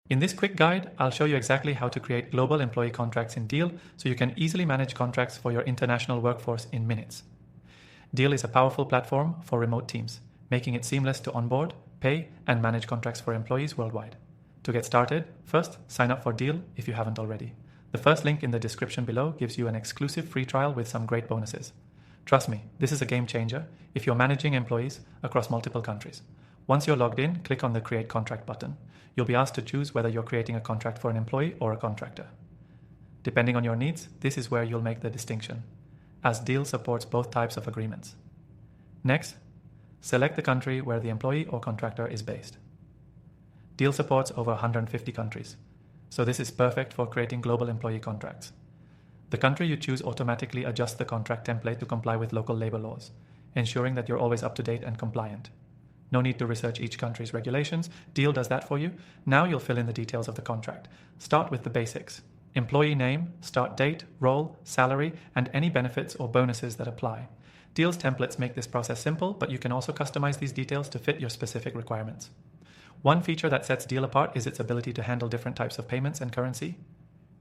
In this quick guide, I'll show you exactly how to create global employee contracts in Deel so you can easily manage contracts for your international workforce in minutes. Deel is a powerful platform for remote teams, making it seamless to onboard, pay, and manage contracts for employees worldwide. To get started, first sign up for Deel if you haven't already. The first link in the description below gives you an exclusive free trial with some great bonuses. Trust me, this is a game changer if you're managing employees across multiple countries. Once you're logged in, click on the Create Contract button. You'll be asked to choose whether you're creating a contract for an employee or a contractor. Depending on your needs, this is where you'll make the distinction, as Deel supports both types of agreements. Next, select the country where the employee or contractor is based. Deel supports over 150 countries, so this is perfect for creating global employee contracts. The country you choose automatically adjusts the contract template to comply with local labor laws, ensuring that you're always up to date and compliant. No need to research each country's regulations. Deel does that for you. Now you'll fill in the details of the contract. Start with the basics: employee name, start date, role, salary, and any benefits or bonuses that apply. Deel's templates make this process simple, but you can also customize these details to fit your specific requirements. One feature that sets Deel apart is its ability to handle different types of payments and currency.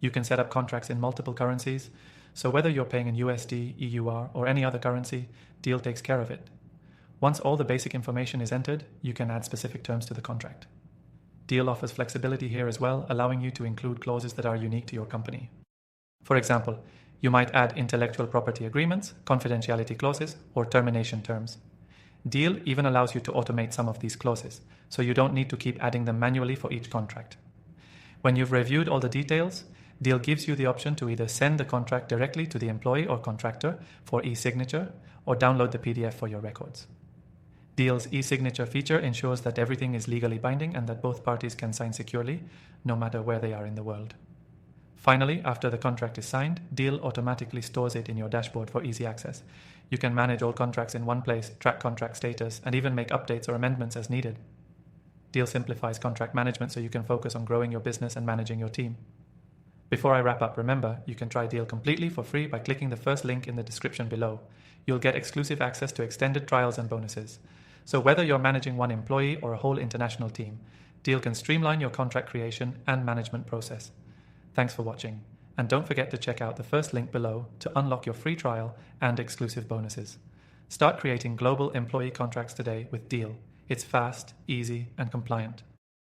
You can set up contracts in multiple currencies, so whether you're paying in USD, EUR, or any other currency, Deel takes care of it. Once all the basic information is entered, you can add specific terms to the contract. Deel offers flexibility here as well, allowing you to include clauses that are unique to your company. For example, you might add intellectual property agreements, confidentiality clauses, or termination terms. Deel even allows you to automate some of these clauses, so you don't need to keep adding them manually for each contract. When you've reviewed all the details, Deel gives you the option to either send the contract directly to the employee or contractor for e-signature, or download the PDF for your records. Deel's e-signature feature ensures that everything is legally binding and that both parties can sign securely, no matter where they are in the world. Finally, after the contract is signed, Deel automatically stores it in your dashboard for easy access. You can manage all contracts in one place, track contract status, and even make updates or amendments as needed. Deel simplifies contract management so you can focus on growing your business and managing your team. Before I wrap up, remember, you can try Deel completely for free by clicking the first link in the description below. You'll get exclusive access to extended trials and bonuses. So whether you're managing one employee or a whole international team, Deel can streamline your contract creation and management process. Thanks for watching, and don't forget to check out the first link below to unlock your free trial and exclusive bonuses. Start creating global employee contracts today with Deel. It's fast, easy, and compliant.